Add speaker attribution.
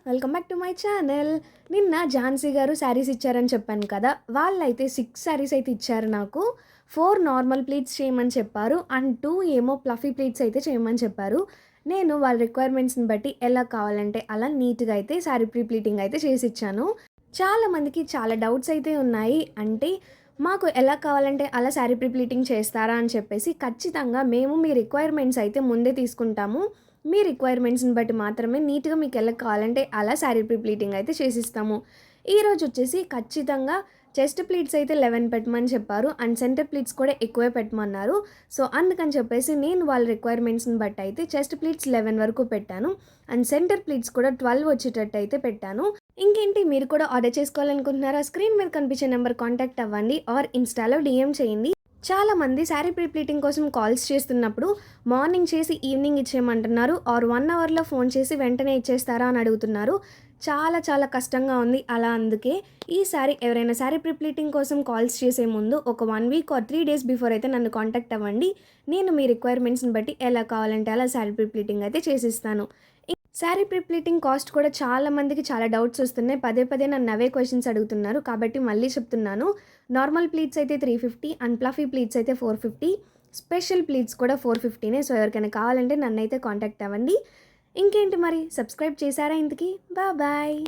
Speaker 1: Welcome back to my channel. నిన్న ఝాన్సీ గారు శారీస్ ఇచ్చారని చెప్పాను కదా, వాళ్ళైతే 6 శారీస్ అయితే ఇచ్చారు నాకు. 4 నార్మల్ ప్లీట్స్ చేయమని చెప్పారు అండ్ 2 ఏమో ప్లఫీ ప్లీట్స్ అయితే చేయమని చెప్పారు. నేను వాళ్ళ రిక్వైర్మెంట్స్ని బట్టి ఎలా కావాలంటే అలా నీట్గా అయితే శారీ ప్రీ ప్లీటింగ్ అయితే చేసి ఇచ్చాను. చాలామందికి చాలా డౌట్స్ అయితే ఉన్నాయి. అంటే మాకు ఎలా కావాలంటే అలా శారీ ప్రీ ప్లీటింగ్ చేస్తారా అని చెప్పేసి, ఖచ్చితంగా మేము మీ రిక్వైర్మెంట్స్ అయితే ముందే తీసుకుంటాము. మీ రిక్వైర్మెంట్స్ని బట్టి మాత్రమే నీట్గా మీకు ఎలా కావాలంటే అలా శారీ ప్రీ ప్లీటింగ్ అయితే చేసిస్తాము. ఈరోజు వచ్చేసి ఖచ్చితంగా చెస్ట్ ప్లీట్స్ అయితే 11 పెట్టమని చెప్పారు అండ్ సెంటర్ ప్లీట్స్ కూడా ఎక్కువే పెట్టమన్నారు. సో అందుకని చెప్పేసి నేను వాళ్ళ రిక్వైర్మెంట్స్ని బట్టి అయితే చెస్ట్ ప్లీట్స్ 11 వరకు పెట్టాను అండ్ సెంటర్ ప్లీట్స్ కూడా 12 వచ్చేటట్టు అయితే పెట్టాను. ఇంకేంటి, మీరు కూడా ఆర్డర్ చేసుకోవాలనుకుంటున్నారా? స్క్రీన్ మీద కనిపించే నెంబర్ కాంటాక్ట్ అవ్వండి ఆర్ ఇన్స్టాలో డిఎం చేయండి. చాలామంది శారీ ప్రీ ప్లీటింగ్ కోసం కాల్స్ చేస్తున్నప్పుడు మార్నింగ్ చేసి ఈవినింగ్ ఇచ్చేయమంటున్నారు ఆర్ 1 అవర్లో ఫోన్ చేసి వెంటనే ఇచ్చేస్తారా అని అడుగుతున్నారు. చాలా చాలా కష్టంగా ఉంది అలా. అందుకే ఈసారి ఎవరైనా శారీ ప్రీ ప్లీటింగ్ కోసం కాల్స్ చేసే ముందు ఒక 1 వీక్ ఆర్ 3 డేస్ బిఫోర్ అయితే నన్ను కాంటాక్ట్ అవ్వండి. నేను మీ రిక్వైర్మెంట్స్ని బట్టి ఎలా కావాలంటే అలా శారీ ప్రీ ప్లీటింగ్ అయితే చేసిస్తాను. శారీ ప్రీ ప్లీటింగ్ కాస్ట్ కూడా చాలా మందికి చాలా డౌట్స్ వస్తున్నాయి. పదే పదే నన్ను అవే క్వశ్చన్స్ అడుగుతున్నారు కాబట్టి మళ్ళీ చెప్తున్నాను. నార్మల్ ప్లీట్స్ అయితే 350 అండ్ ప్లఫీ ప్లీట్స్ అయితే 450, స్పెషల్ ప్లీట్స్ కూడా 450నే. సో ఎవరికైనా కావాలంటే నన్ను అయితే కాంటాక్ట్ అవ్వండి. ఇంకేంటి మరి, సబ్స్క్రైబ్ చేశారా ఇంతకీ? బాయ్.